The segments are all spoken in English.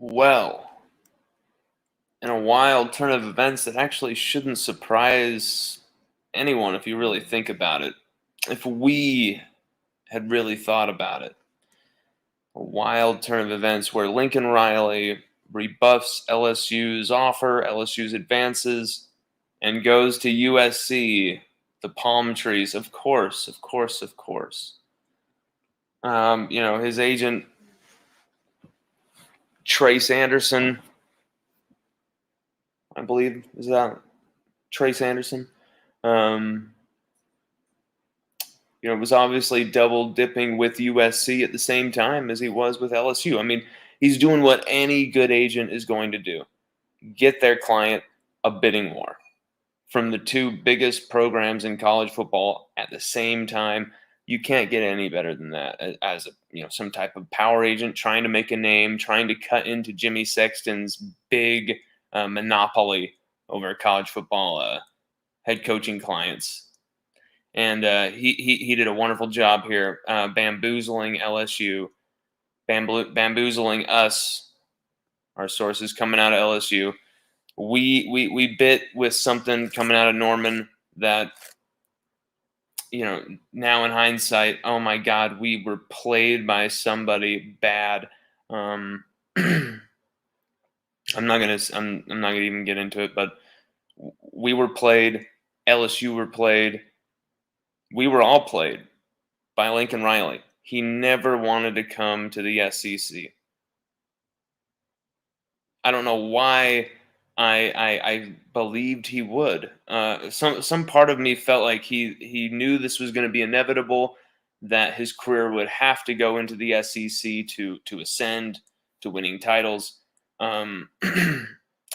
Well, in a wild turn of events that actually shouldn't surprise anyone if you really think about it, if we had really thought about it, a wild turn of events where Lincoln Riley rebuffs LSU's offer, LSU's advances, and goes to USC, the palm trees, of course, of course, of course. His agent, Trace Anderson, I believe, is that Trace Anderson? Um, was obviously double dipping with USC at the same time as he was with LSU. I mean, he's doing what any good agent is going to do: get their client a bidding war from the two biggest programs in college football at the same time. You can't get any better than that as some type of power agent trying to make a name, trying to cut into Jimmy Sexton's big monopoly over college football head coaching clients. And he did a wonderful job here, bamboozling LSU, bamboozling us, our sources coming out of LSU. We bit with something coming out of Norman that, now in hindsight, oh my God, we were played by somebody bad. I'm not gonna even get into it, but we were played. LSU were played. We were all played by Lincoln Riley. He never wanted to come to the SEC. I don't know why I believed he would. Some part of me felt like he knew this was going to be inevitable, that his career would have to go into the SEC to ascend to winning titles. I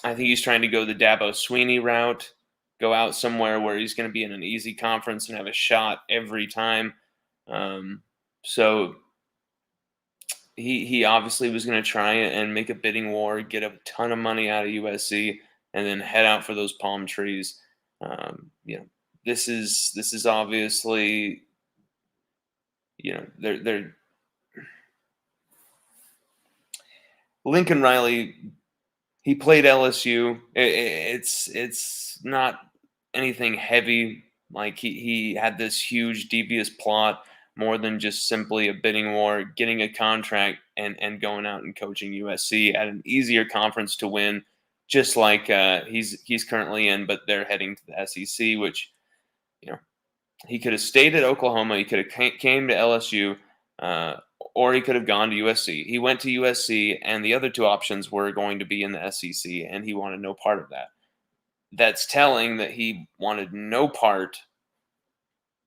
think he's trying to go the Dabo Sweeney route, go out somewhere where he's going to be in an easy conference and have a shot every time. So he obviously was going to try and make a bidding war, get a ton of money out of USC, and then head out for those palm trees. This is obviously, they're Lincoln Riley. He played LSU. It's not anything heavy. Like he had this huge devious plot, more than just simply a bidding war, getting a contract and going out and coaching USC at an easier conference to win, just like he's currently in, but they're heading to the SEC, which, he could have stayed at Oklahoma, he could have came to LSU, or he could have gone to USC. He went to USC, and the other two options were going to be in the SEC, and he wanted no part of that. That's telling that he wanted no part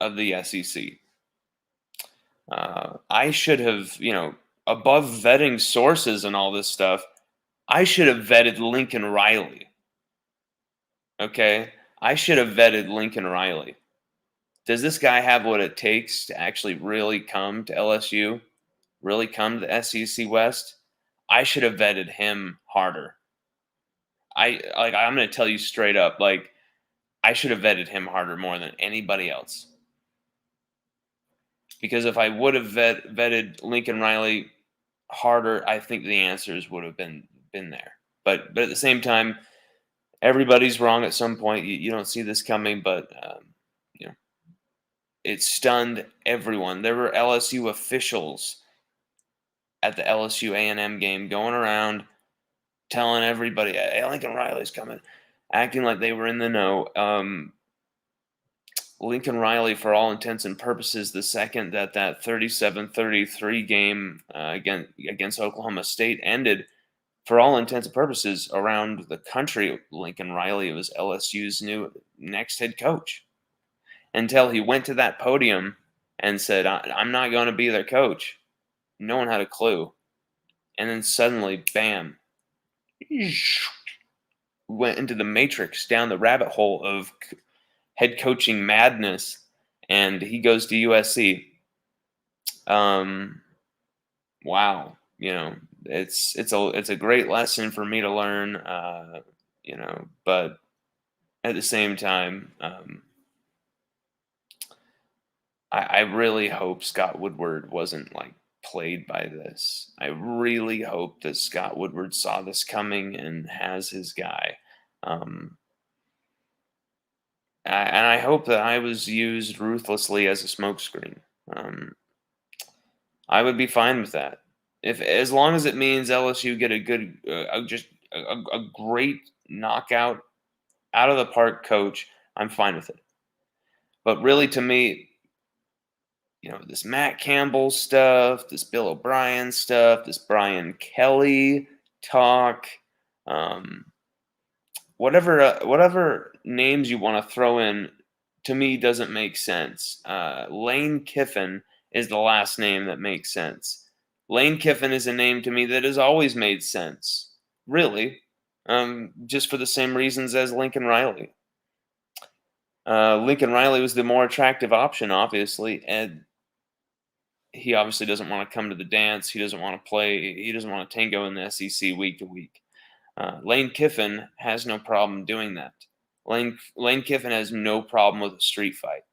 of the SEC. I should have, above vetting sources and all this stuff, I should have vetted Lincoln Riley. Okay? I should have vetted Lincoln Riley. Does this guy have what it takes to actually really come to LSU, really come to the SEC West? I should have vetted him harder. I'm going to tell you straight up, I should have vetted him harder more than anybody else. Because if I would have vetted Lincoln Riley harder, I think the answers would have been there. But at the same time, everybody's wrong at some point. You don't see this coming, but it stunned everyone. There were LSU officials at the LSU A&M game going around telling everybody, "Hey, Lincoln Riley's coming," acting like they were in the know. Lincoln Riley, for all intents and purposes, the second that 37-33 game against Oklahoma State ended, for all intents and purposes, around the country, Lincoln Riley was LSU's new next head coach. Until he went to that podium and said, "I'm not going to be their coach." No one had a clue. And then suddenly, bam, went into the matrix, down the rabbit hole of head coaching madness, and he goes to USC. Wow, it's a great lesson for me to learn, but at the same time, I really hope Scott Woodward wasn't played by this. I really hope that Scott Woodward saw this coming and has his guy. Um, and I hope that I was used ruthlessly as a smokescreen. Um, I would be fine with that. If as long as it means LSU get a good, just a great knockout out of the park coach, I'm fine with it. But really, to me, this Matt Campbell stuff, this Bill O'Brien stuff, this Brian Kelly talk, um, whatever names you want to throw in, to me doesn't make sense. Lane Kiffin is the last name that makes sense. Lane Kiffin is a name to me that has always made sense, really, just for the same reasons as Lincoln Riley. Lincoln Riley was the more attractive option, obviously, and he obviously doesn't want to come to the dance. He doesn't want to play. He doesn't want to tango in the SEC week to week. Lane Kiffin has no problem doing that. Lane Kiffin has no problem with a street fight.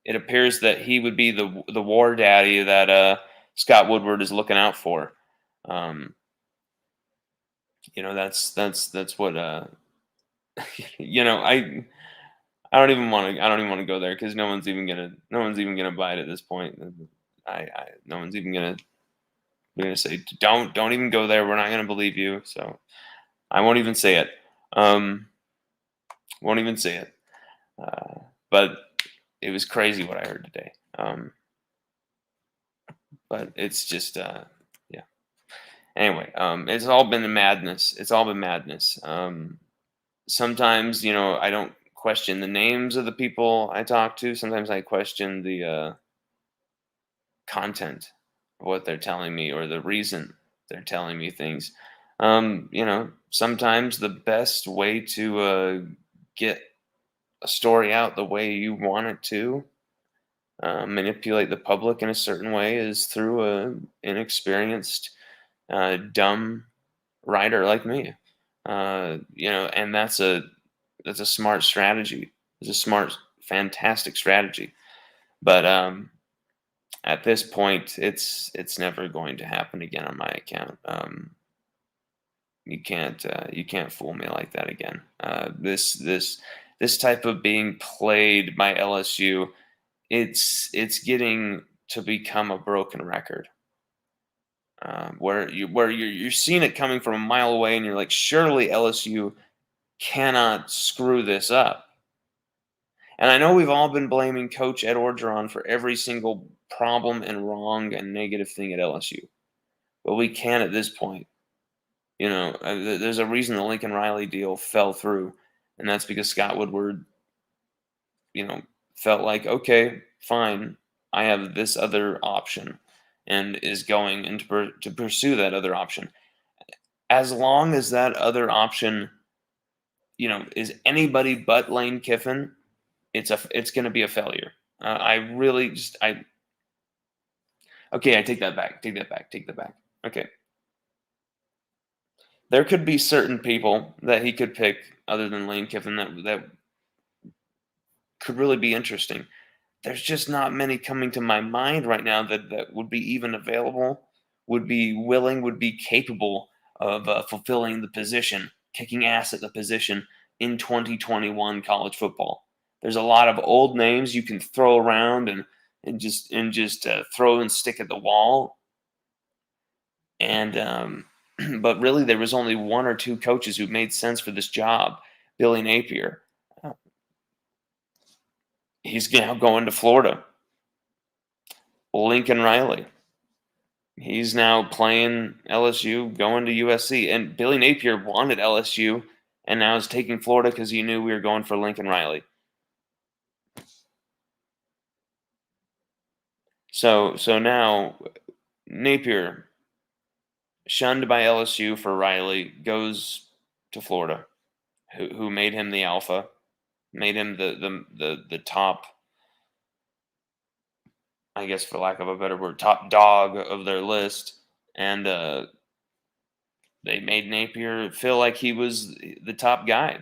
It appears that he would be the war daddy that Scott Woodward is looking out for. That's what I don't even want to go there because no one's even gonna buy it at this point. No one's even gonna say don't even go there. We're not gonna believe you. So I won't even say it. Won't even say it. But it was crazy what I heard today. But it's just yeah. Anyway, it's all been madness. It's all been madness. Sometimes I don't question the names of the people I talk to. Sometimes I question the content of what they're telling me or the reason they're telling me things. Sometimes the best way to get a story out the way you want it to, manipulate the public in a certain way, is through an inexperienced, dumb writer like me. And that's a smart strategy. It's a smart, fantastic strategy. But at this point, it's never going to happen again on my account. You can't fool me like that again. This type of being played by LSU, it's getting to become a broken record. Where you're seeing it coming from a mile away, and you're like, surely LSU cannot screw this up. And I know we've all been blaming Coach Ed Orgeron for every single problem and wrong and negative thing at LSU, but we can at this point. There's a reason the Lincoln Riley deal fell through, and that's because Scott Woodward, felt like, okay, fine, I have this other option, and is going to pursue that other option. As long as that other option, is anybody but Lane Kiffin, it's going to be a failure. Okay, I take that back. Take that back. Okay. There could be certain people that he could pick other than Lane Kiffin that could really be interesting. There's just not many coming to my mind right now that would be even available, would be willing, would be capable of fulfilling the position, kicking ass at the position in 2021 college football. There's a lot of old names you can throw around and just throw and stick at the wall. And but really, there was only one or two coaches who made sense for this job. Billy Napier. He's now going to Florida. Lincoln Riley. He's now playing LSU, going to USC. And Billy Napier wanted LSU and now is taking Florida because he knew we were going for Lincoln Riley. So now Napier, shunned by LSU for Riley, goes to Florida, who made him the alpha, made him the top, I guess for lack of a better word, top dog of their list. And they made Napier feel like he was the top guy.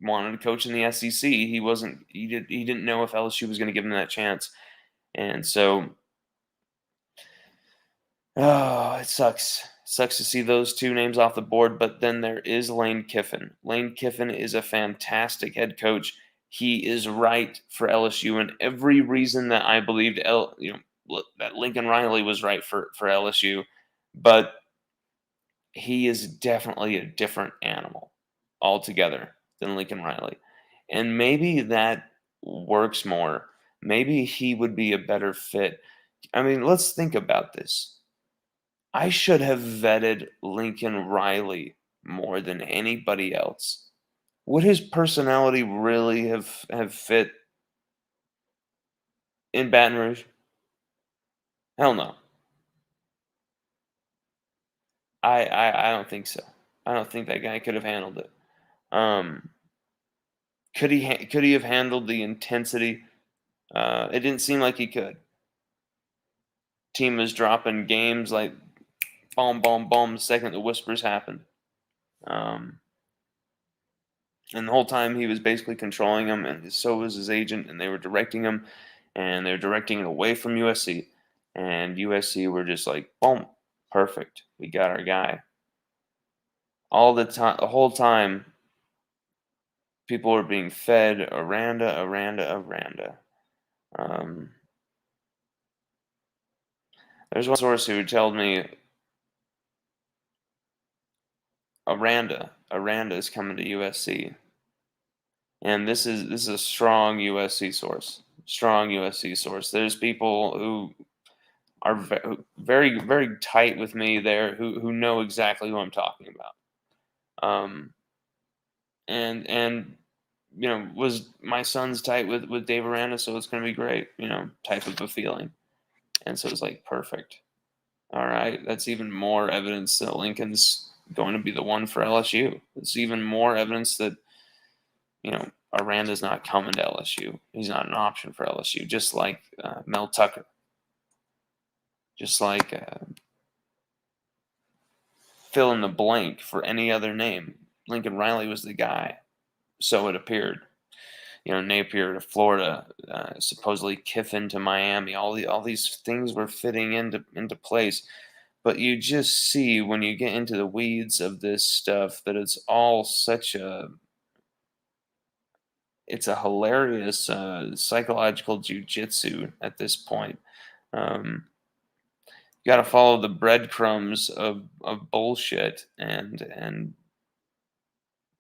Wanted to coach in the SEC. He wasn't. He didn't know if LSU was going to give him that chance. And so, oh, it sucks. Sucks to see those two names off the board, but then there is Lane Kiffin. Lane Kiffin is a fantastic head coach. He is right for LSU in every reason that I believed that Lincoln Riley was right for LSU, but he is definitely a different animal altogether than Lincoln Riley. And maybe that works more. Maybe he would be a better fit. I mean, let's think about this. I should have vetted Lincoln Riley more than anybody else. Would his personality really have fit in Baton Rouge? Hell no. I don't think so. I don't think that guy could have handled it. Um, could he have handled the intensity? It didn't seem like he could. Team was dropping games like boom, boom, boom the second the whispers happened. Um, and the whole time he was basically controlling them, and so was his agent, and they were directing him, and they were directing it away from USC. And USC were just like, boom, perfect. We got our guy. All the time, the whole time, people were being fed Aranda. Um, there's one source who told me Aranda is coming to USC, and this is a strong USC source. Strong USC source. There's people who are very very tight with me there who know exactly who I'm talking about. Um, and was my son's tight with Dave Aranda, so it's going to be great. Type of a feeling, and so it's like perfect. All right, that's even more evidence that Lincoln's going to be the one for LSU. It's even more evidence that Aranda's not coming to LSU. He's not an option for LSU, just like Mel Tucker, just like fill in the blank for any other name. Lincoln Riley was the guy, so it appeared. Napier to Florida, supposedly Kiffin to Miami. All these things were fitting into place, but you just see when you get into the weeds of this stuff that it's all it's a hilarious psychological jujitsu at this point. Um, you got to follow the breadcrumbs of bullshit and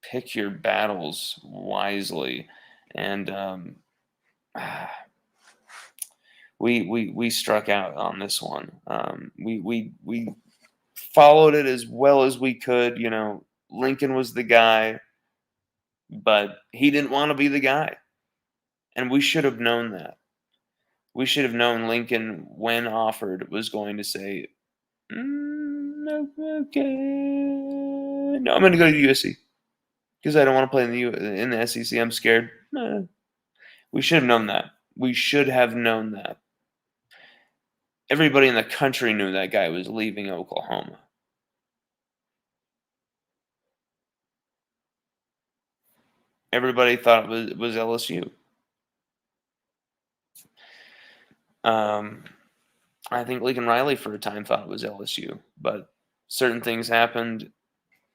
pick your battles wisely. And we struck out on this one. We followed it as well as we could. Lincoln was the guy, but he didn't want to be the guy, and we should have known that. We should have known Lincoln, when offered, was going to say, "Okay, no, I'm going to go to USC because I don't want to play in the SEC. I'm scared." We should have known that. We should have known that. Everybody in the country knew that guy was leaving Oklahoma. Everybody thought it was LSU. Um, I think Lincoln Riley for a time thought it was LSU, but certain things happened.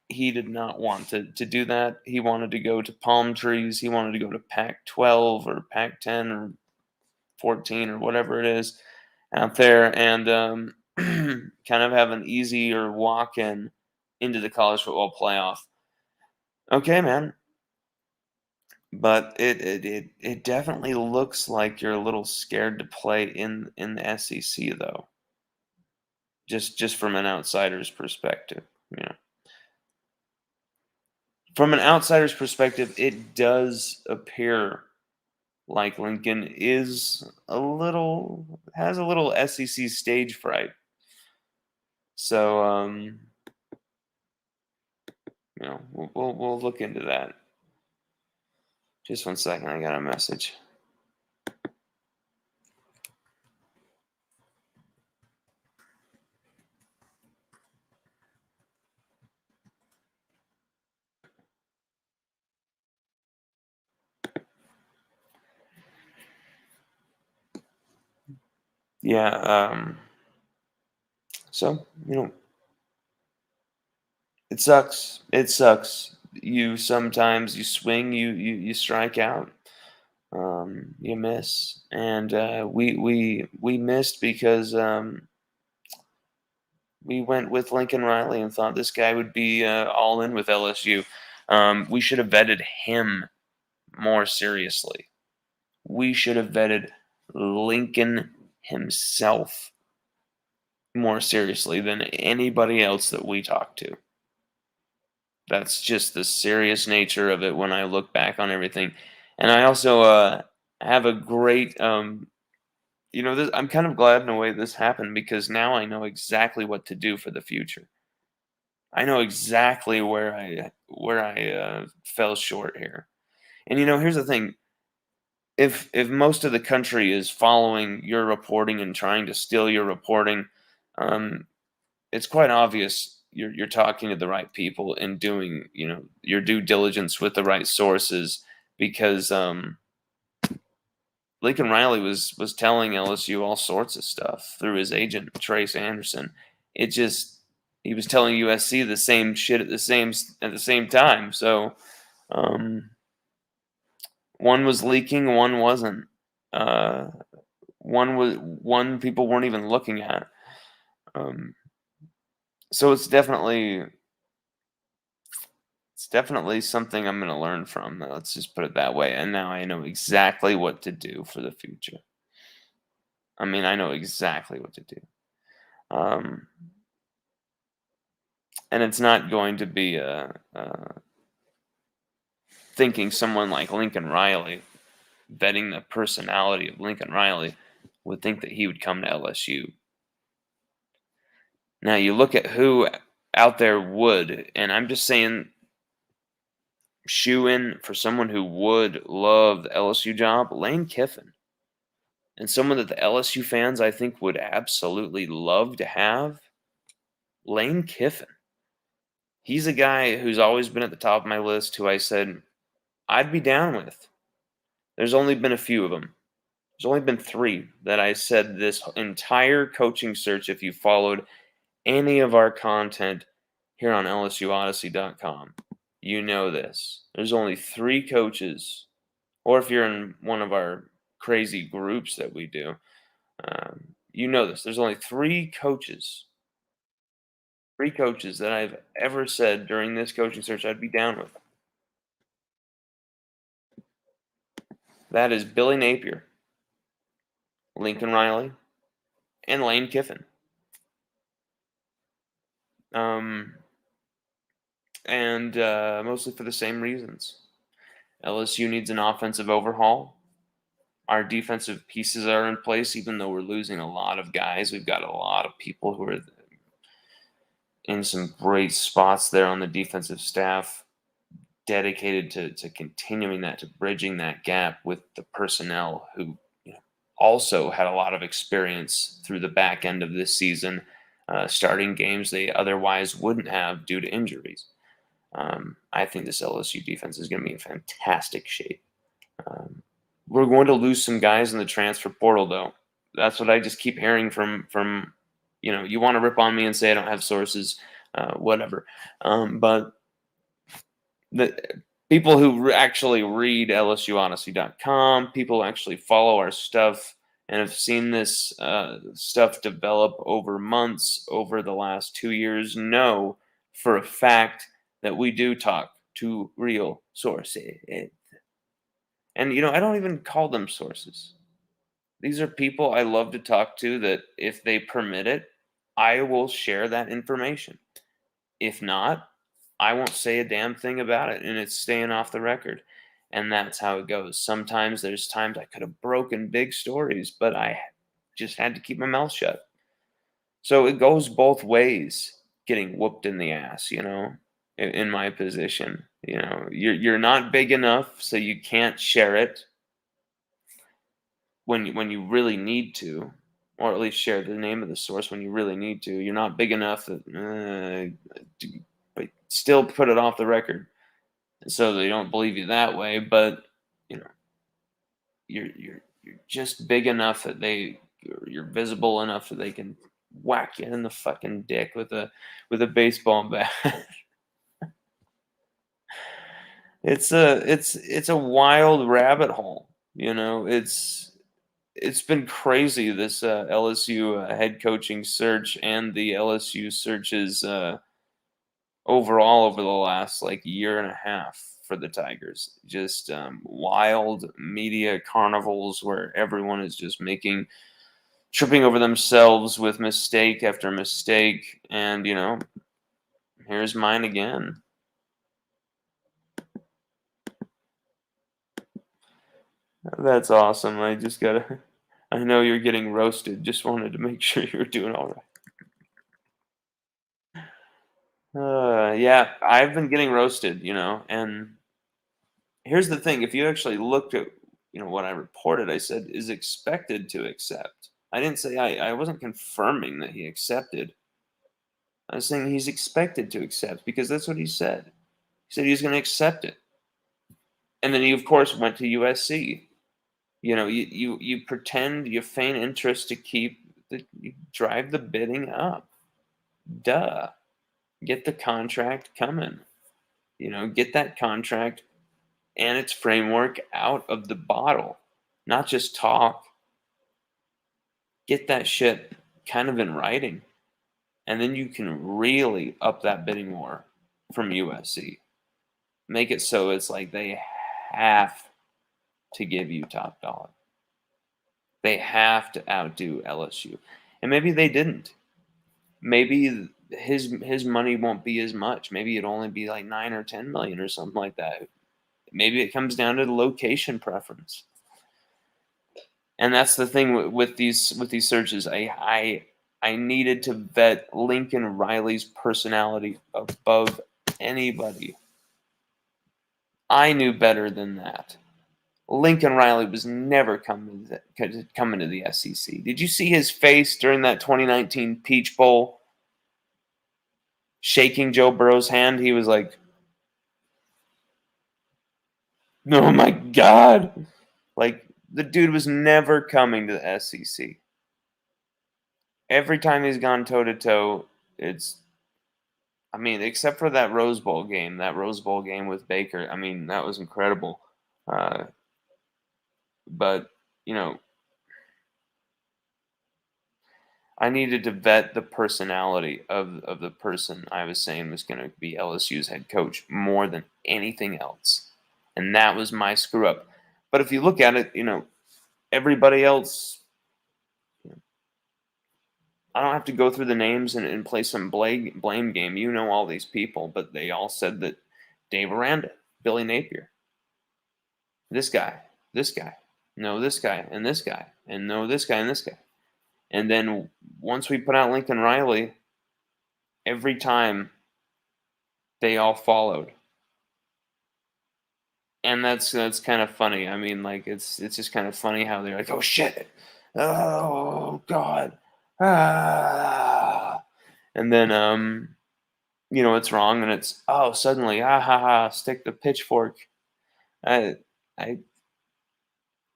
He did not want to do that. He wanted to go to palm trees. He wanted to go to Pac 12 or Pac 10 or 14 or whatever it is out there, and kind of have an easier walk in into the college football playoff. Okay, man. But it definitely looks like you're a little scared to play in the SEC, though. Just from an outsider's perspective, you know. From an outsider's perspective, it does appear like Lincoln has a little SEC stage fright. So we'll look into that. Just one second, I got a message. Yeah. So it sucks. It sucks. You sometimes you swing, you strike out, you miss, and we missed because we went with Lincoln Riley and thought this guy would be all in with LSU. We should have vetted him more seriously. We should have vetted Lincoln himself more seriously than anybody else that we talked to. That's just the serious nature of it when I look back on everything. And I also have a great, this, I'm kind of glad in a way this happened because now I know exactly what to do for the future. I know exactly where I fell short here. And here's the thing: if most of the country is following your reporting and trying to steal your reporting, um, it's quite obvious you're talking to the right people and doing your due diligence with the right sources because Lincoln Riley was telling LSU all sorts of stuff through his agent Trace Anderson. It just he was telling USC the same shit at the same time. So um, one was leaking, one wasn't. Uh, one people weren't even looking at. Um, so it's definitely something I'm going to learn from. Let's just put it that way. And now I know exactly what to do for the future. I mean, I know exactly what to do. Um, and it's not going to be thinking someone like Lincoln Riley, vetting the personality of Lincoln Riley, would think that he would come to LSU. Now you look at who out there would, and I'm just saying, shoe in for someone who would love the LSU job, Lane Kiffin. And someone that the LSU fans I think would absolutely love to have, Lane Kiffin. He's a guy who's always been at the top of my list who I said I'd be down with. There's only been a few of them. There's only been three that I said this entire coaching search, if you followed any of our content here on LSUODYSSEY.com, you know this. There's only three coaches, or if you're in one of our crazy groups that we do, you know this. There's only three coaches that I've ever said during this coaching search I'd be down with. That is Billy Napier, Lincoln Riley, and Lane Kiffin. Um, and mostly for the same reasons. LSU needs an offensive overhaul. Our defensive pieces are in place, even though we're losing a lot of guys. We've got a lot of people who are in some great spots there on the defensive staff, dedicated to continuing that, to bridging that gap with the personnel who also had a lot of experience through the back end of this season, starting games they otherwise wouldn't have due to injuries. I think this LSU defense is going to be in fantastic shape. Um, we're going to lose some guys in the transfer portal, though. That's what I just keep hearing from. You want to rip on me and say I don't have sources, whatever. But the people who actually read LSUOdyssey.com, people who actually follow our stuff and have seen this stuff develop over months, over the last 2 years, know for a fact that we do talk to real sources. And, I don't even call them sources. These are people I love to talk to that if they permit it, I will share that information. If not, I won't say a damn thing about it and it's staying off the record. And that's how it goes. Sometimes there's times I could have broken big stories, but I just had to keep my mouth shut. So it goes both ways, getting whooped in the ass, in my position. You're not big enough so you can't share it when you really need to, or at least share the name of the source when you really need to. You're not big enough that, but still put it off the record, so they don't believe you that way. But you know, you're just big enough that you're visible enough so they can whack you in the fucking dick with a baseball bat. It's a wild rabbit hole. It's been crazy, this LSU head coaching search and the LSU searches overall over the last like year and a half for the Tigers. Just wild media carnivals where everyone is just tripping over themselves with mistake after mistake. And, here's mine again. That's awesome. I know you're getting roasted. Just wanted to make sure you're doing all right. Yeah, I've been getting roasted, and here's the thing. If you actually looked at, what I reported, I said is expected to accept. I didn't say I wasn't confirming that he accepted. I was saying he's expected to accept because that's what he said. He said he was going to accept it. And then he, of course, went to USC. You pretend, you feign interest to you drive the bidding up. Duh. Get the contract coming. Get that contract and its framework out of the bottle. Not just talk. Get that shit kind of in writing. And then you can really up that bidding war from USC. Make it so it's like they have to give you top dollar. They have to outdo LSU. And maybe they didn't. Maybe his money won't be as much. Maybe it'd only be like 9 or 10 million or something like that. Maybe it comes down to the location preference. And that's the thing with these searches. I needed to vet Lincoln Riley's personality above anybody. I knew better than that. Lincoln Riley was never coming to the SEC. Did you see his face during that 2019 Peach Bowl? Shaking Joe Burrow's hand, he was like, "Oh my God!" Like the dude was never coming to the SEC. Every time he's gone toe to toe, except for that Rose Bowl game with Baker. I mean, that was incredible. But you know, I needed to vet the personality of the person I was saying was going to be LSU's head coach more than anything else. And that was my screw up. But if you look at it, everybody else, I don't have to go through the names and play some blame game. You know all these people, but they all said that Dave Aranda, Billy Napier, this guy, no, this guy, and this guy, and no, this guy, and this guy. And then once we put out Lincoln Riley, every time they all followed. And that's kind of funny. I mean, like it's just kind of funny how they're like, "Oh shit. Oh god." Ah. And then it's wrong and it's suddenly stick the pitchfork. I I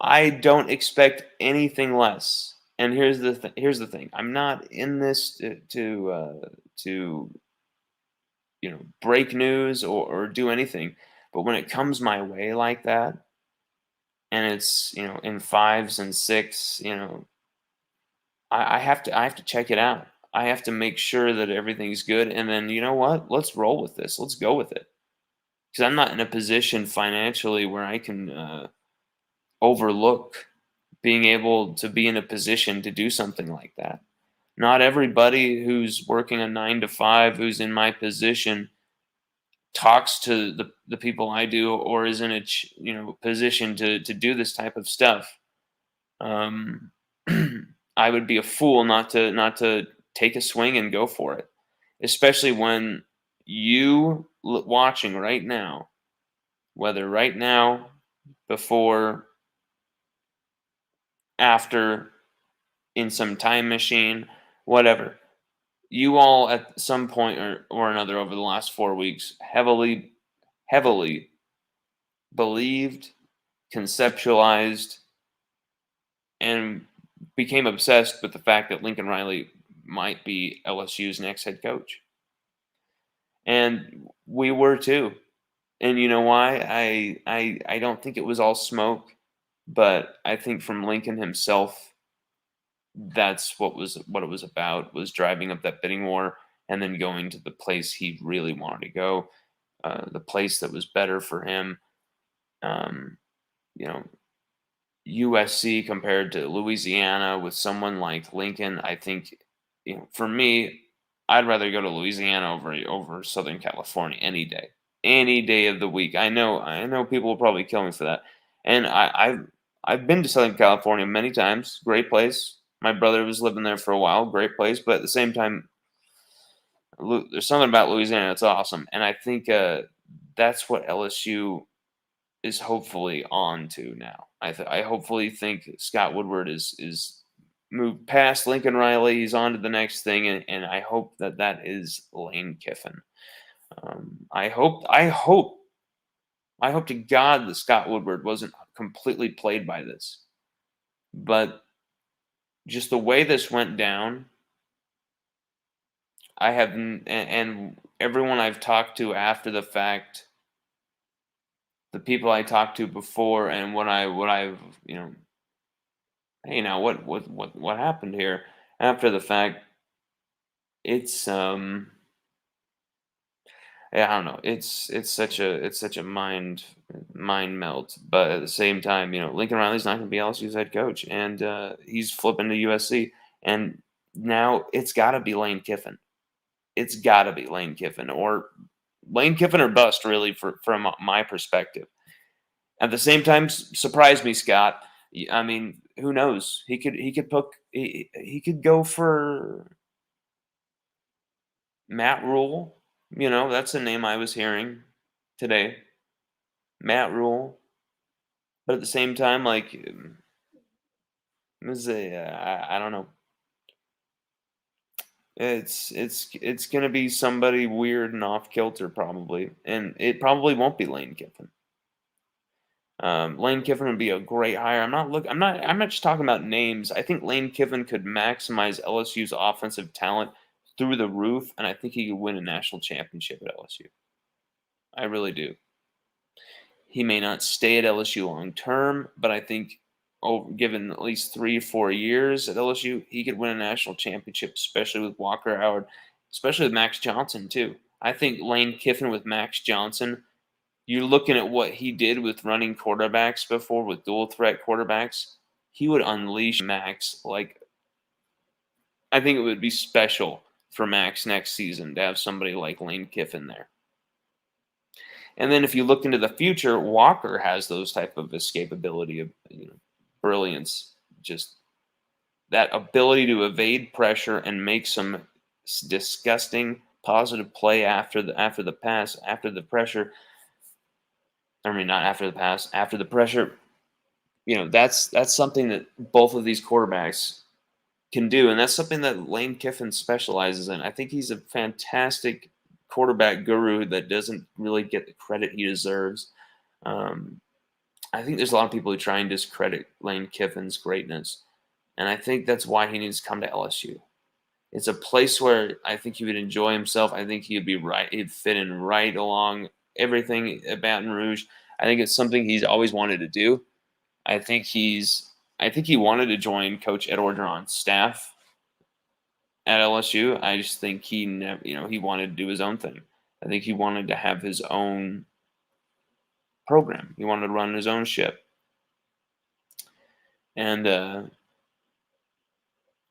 I don't expect anything less. And here's the thing. I'm not in this to break news or do anything. But when it comes my way like that, and it's in fives and six, I have to check it out. I have to make sure that everything's good, and then you know what? Let's roll with this. Let's go with it. Because I'm not in a position financially where I can overlook being able to be in a position to do something like that. Not everybody who's working a 9 to 5 who's in my position talks to the people I do or is in a position to do this type of stuff. Um, I would be a fool not to take a swing and go for it, especially when you watching right now, whether right now, before, after, in some time machine, whatever. You all at some point or another over the last 4 weeks heavily believed, conceptualized, and became obsessed with the fact that Lincoln Riley might be LSU's next head coach. And we were too. And you know why? I don't think it was all smoke, but I think from Lincoln himself, that's what it was about, was driving up that bidding war and then going to the place he really wanted to go, the place that was better for him. Um, you know, USC compared to Louisiana with someone like Lincoln, I think, for me, I'd rather go to Louisiana over Southern California any day of the week. I know people will probably kill me for that, and I've been to Southern California many times. Great place. My brother was living there for a while. Great place, but at the same time, there's something about Louisiana that's awesome, and I think that's what LSU is hopefully on to now. I hopefully think Scott Woodward is moved past Lincoln Riley. He's on to the next thing, and I hope that is Lane Kiffin. I hope to God that Scott Woodward wasn't completely played by this, but just the way this went down, and everyone I've talked to after the fact, the people I talked to before, and what I've hey, now what happened here after the fact? It's yeah, I don't know. It's such a mind melt, but at the same time, Lincoln Riley's not going to be LSU's head coach, and he's flipping to USC, and now it's got to be Lane Kiffin. It's got to be Lane Kiffin or bust, really, from my perspective. At the same time, surprise me, Scott. I mean, who knows? He could go for Matt Rule. That's a name I was hearing today. Matt Rule. But at the same time, like, I don't know. It's gonna be somebody weird and off kilter probably, and it probably won't be Lane Kiffin. Lane Kiffin would be a great hire. I'm not just talking about names. I think Lane Kiffin could maximize LSU's offensive talent through the roof, and I think he could win a national championship at LSU. I really do. He may not stay at LSU long term, but I think, given at least 3 or 4 years at LSU, he could win a national championship, especially with Walker Howard, especially with Max Johnson too. I think Lane Kiffin with Max Johnson, you're looking at what he did with running quarterbacks before, with dual threat quarterbacks. He would unleash Max. Like, I think it would be special for Max next season to have somebody like Lane Kiffin there. And then if you look into the future, Walker has those type of escapability of brilliance, just that ability to evade pressure and make some disgusting positive play after the pass, after the pressure. I mean, not after the pass, after the pressure. That's something that both of these quarterbacks can do, and that's something that Lane Kiffin specializes in. I think he's a fantastic quarterback guru that doesn't really get the credit he deserves. Um, I think there's a lot of people who try and discredit Lane Kiffin's greatness, and I think that's why he needs to come to LSU. It's a place where I think he would enjoy himself. I think he'd be right. He'd fit in right along everything at Baton Rouge. I think it's something he's always wanted to do. I think he wanted to join Coach Ed Orgeron's staff at LSU. I just think he never, he wanted to do his own thing. I think he wanted to have his own program. He wanted to run his own ship. And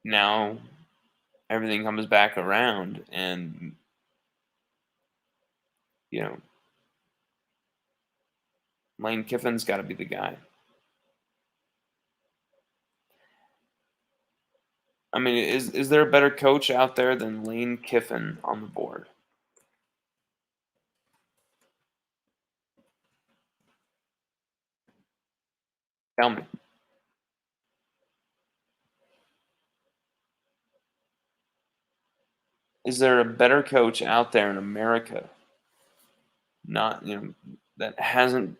now everything comes back around, and you know, Lane Kiffin's got to be the guy. I mean, is there a better coach out there than Lane Kiffin on the board? Tell me. Is there a better coach out there in America? Not that hasn't.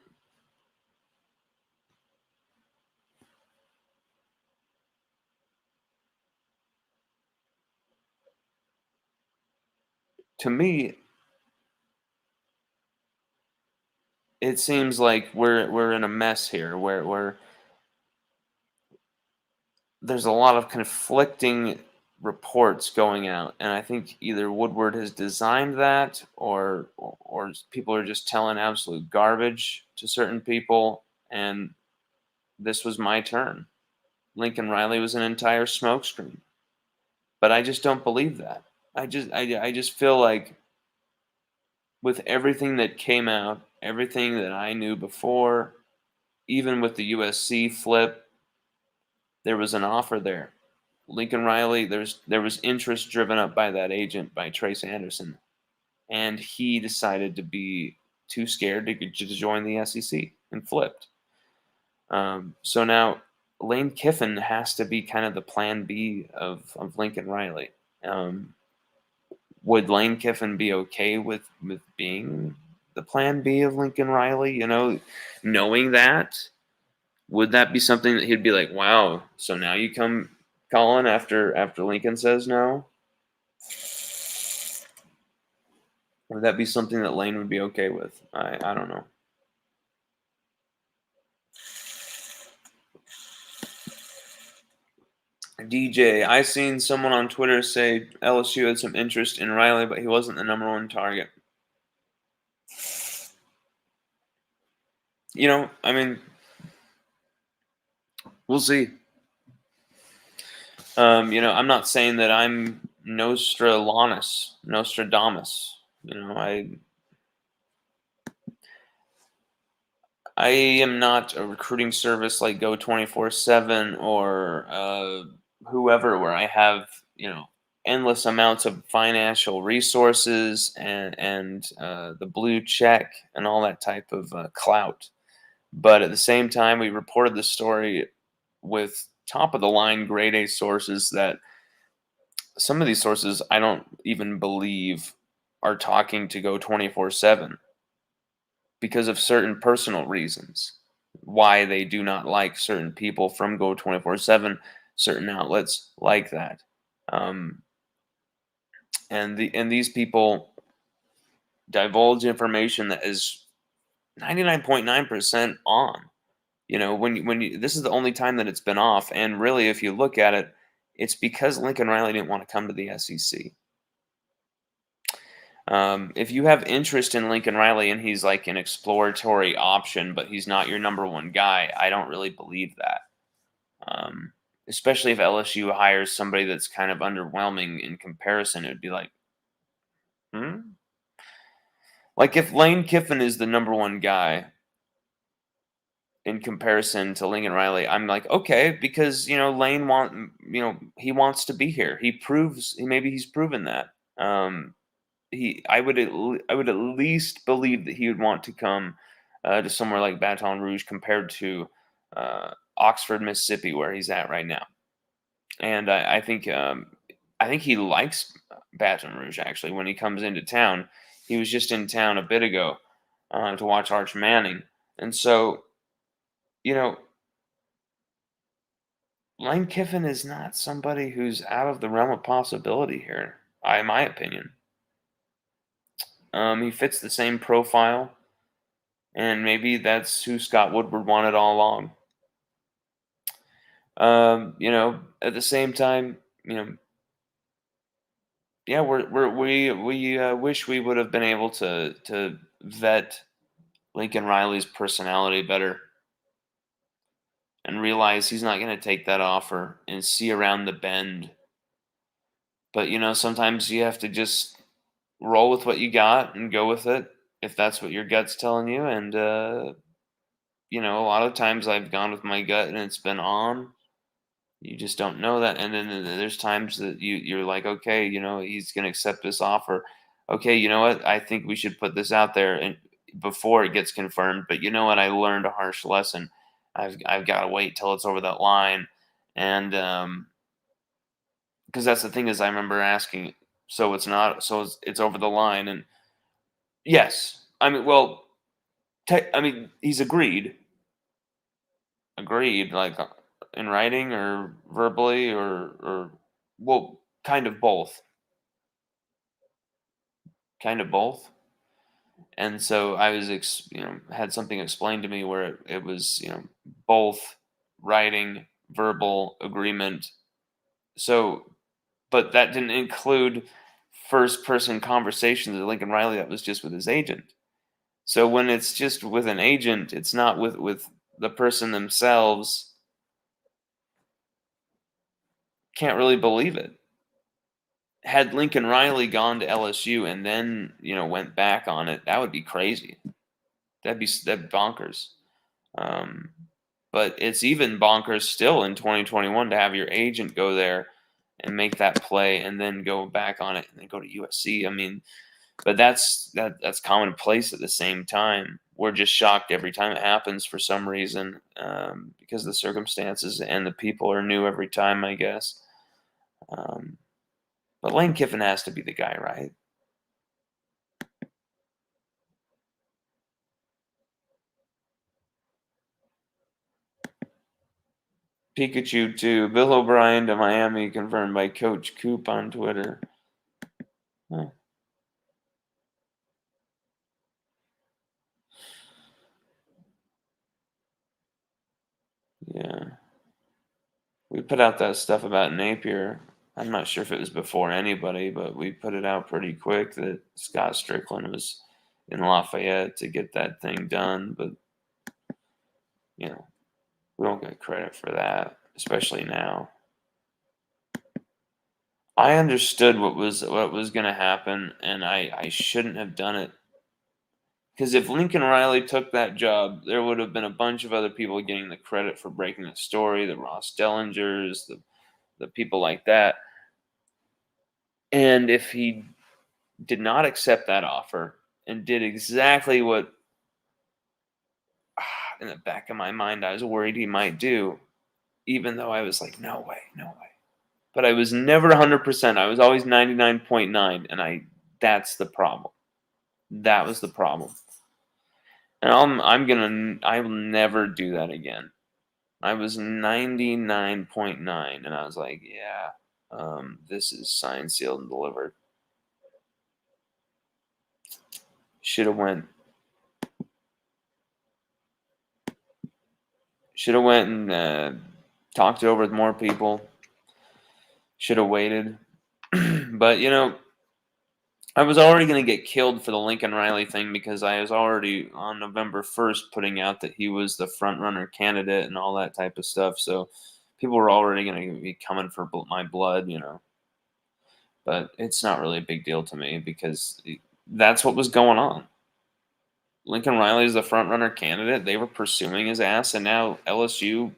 to me, it seems like we're in a mess here where there's a lot of conflicting reports going out, and I think either Woodward has designed that, or people are just telling absolute garbage to certain people. And this was my turn. Lincoln Riley was an entire smokescreen, but I just don't believe that. I just feel like with everything that came out, everything that I knew before, even with the USC flip, there was an offer there. Lincoln Riley, there was interest driven up by that agent, by Trace Anderson, and he decided to be too scared to join the SEC and flipped. So now Lane Kiffin has to be kind of the plan B of Lincoln Riley. Um, would Lane Kiffin be okay with being the plan B of Lincoln Riley? Knowing that, would that be something that he'd be like, "Wow, so now you come calling after Lincoln says no?" Would that be something that Lane would be okay with? I don't know. DJ, I seen someone on Twitter say LSU had some interest in Riley, but he wasn't the number one target. I mean, we'll see. I'm not saying that I'm Nostradamus. I am not a recruiting service like Go 24/7 or whoever, where I have endless amounts of financial resources and the blue check and all that type of clout. But at the same time, we reported the story with top of the line grade A sources that some of these sources I don't even believe are talking to Go 24/7 because of certain personal reasons why they do not like certain people from Go 24/7, certain outlets like that. Um, and these people divulge information that is 99.9% on. This is the only time that it's been off, and really, if you look at it, it's because Lincoln Riley didn't want to come to the SEC. If you have interest in Lincoln Riley and he's like an exploratory option, but he's not your number one guy, I don't really believe that. Especially if LSU hires somebody that's kind of underwhelming in comparison, it would be like, hmm? Like if Lane Kiffin is the number one guy in comparison to Lincoln Riley, I'm like, okay, because he wants to be here. Maybe he's proven that. I would at least believe that he would want to come to somewhere like Baton Rouge compared to Oxford, Mississippi, where he's at right now. And I think he likes Baton Rouge actually. When he comes into town, he was just in town a bit ago to watch Arch Manning, and so you know Lane Kiffin is not somebody who's out of the realm of possibility here, in my opinion. He fits the same profile, and maybe that's who Scott Woodward wanted all along. At the same time, yeah, we wish we would have been able to vet Lincoln Riley's personality better and realize he's not going to take that offer and see around the bend. But sometimes you have to just roll with what you got and go with it if that's what your gut's telling you. And a lot of times I've gone with my gut and it's been on. You just don't know that. And then there's times that you're like, okay, he's going to accept this offer. Okay, you know what? I think we should put this out there and before it gets confirmed. But you know what? I learned a harsh lesson. I've got to wait till it's over that line. And because that's the thing is I remember asking, so it's not, so it's over the line. And yes, I mean, well, he's agreed, like in writing or verbally or well, kind of both. kind of both. And so I was, had something explained to me where it was, both writing, verbal agreement. So, but that didn't include first person conversations with Lincoln Riley. That was just with his agent. So when it's just with an agent, it's not with the person themselves. Can't really believe it. Had Lincoln Riley gone to LSU and then went back on it, that would be crazy. That'd be bonkers. Um, but it's even bonkers still in 2021 to have your agent go there and make that play and then go back on it and then go to USC. I mean, but that's commonplace at the same time. We're just shocked every time it happens for some reason, because the circumstances and the people are new every time, I guess. Um, but Lane Kiffin has to be the guy, right? Pikachu to Bill O'Brien to Miami, confirmed by Coach Coop on Twitter. Huh. Yeah. We put out that stuff about Napier. I'm not sure if it was before anybody, but we put it out pretty quick that Scott Strickland was in Lafayette to get that thing done. But, we don't get credit for that, especially now. I understood what was going to happen, and I shouldn't have done it. Because if Lincoln Riley took that job, there would have been a bunch of other people getting the credit for breaking the story, the Ross Dellingers, the people like that. And if he did not accept that offer and did exactly what, in the back of my mind, I was worried he might do, even though I was like, no way, no way. But I was never 100%. I was always 99.9, and that's the problem. That was the problem. And I will never do that again. I was 99.9, and I was like, yeah, this is signed, sealed, and delivered. Should have went. Should have went and talked it over with more people. Should have waited. But I was already going to get killed for the Lincoln Riley thing because I was already on November 1st putting out that he was the front runner candidate and all that type of stuff. So people were already going to be coming for my blood. But it's not really a big deal to me because that's what was going on. Lincoln Riley is the front runner candidate. They were pursuing his ass, and now LSU.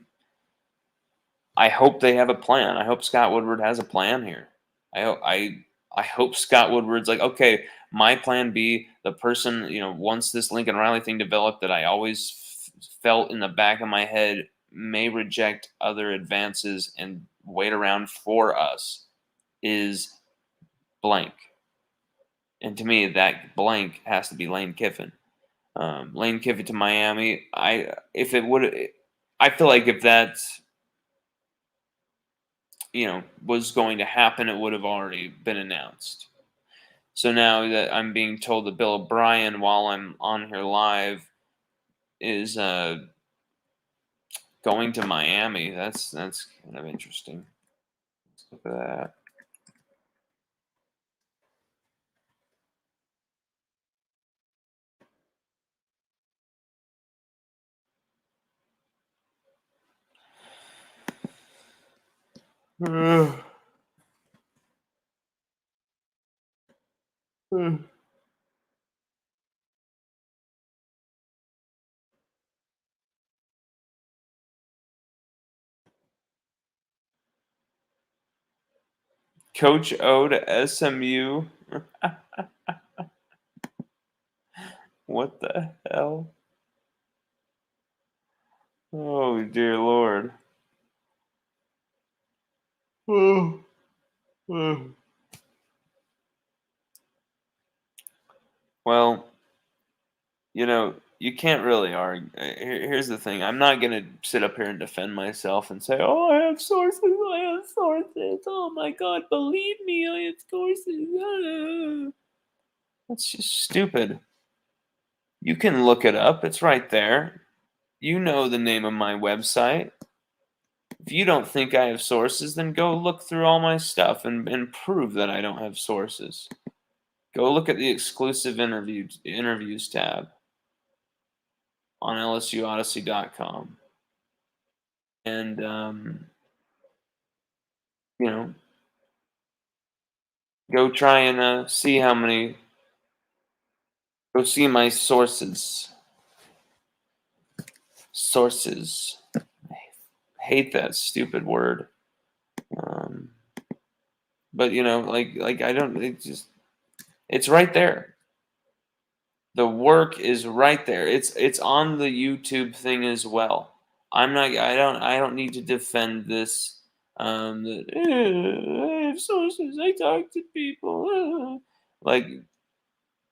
I hope they have a plan. I hope Scott Woodward has a plan here. I hope Scott Woodward's like, okay, my plan B, the person, once this Lincoln Riley thing developed that I always felt in the back of my head may reject other advances and wait around for us is blank. And to me, that blank has to be Lane Kiffin. Lane Kiffin to Miami. I feel like if that's was going to happen, it would have already been announced. So now that I'm being told that Bill O'Brien, while I'm on here live, is going to Miami, that's kind of interesting. Let's look at that. Coach O to SMU. What the hell? Oh dear Lord. Well, you can't really argue. Here's the thing. I'm not going to sit up here and defend myself and say, oh, I have sources. I have sources. Oh, my God. Believe me, I have sources. That's just stupid. You can look it up. It's right there. You know the name of my website. If you don't think I have sources, then go look through all my stuff and prove that I don't have sources. Go look at the exclusive interviews tab on LSUODYSSEY.com. And, you know, go try and see how many, go see my sources. Sources. I hate that stupid word. Um, but, I don't, it's right there. The work is right there. It's on the YouTube thing as well. I don't need to defend this. That, I have sources. I talk to people. Like,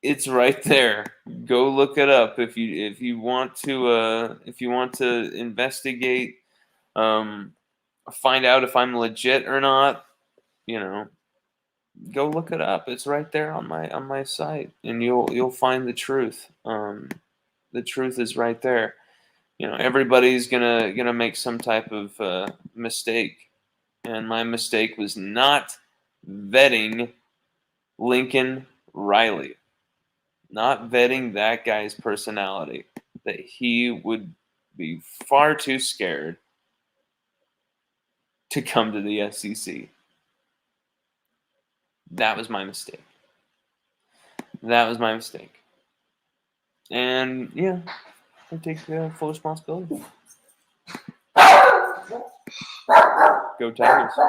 it's right there. Go look it up if you want to investigate, um, find out if I'm legit or not. You know, go look it up. It's right there on my site, and you'll find the truth. The truth is right there. Everybody's gonna make some type of mistake, and my mistake was not vetting Lincoln Riley, not vetting that guy's personality. That he would be far too scared to come to the SEC. That was my mistake. That was my mistake. And yeah, I take full responsibility. Go Tigers.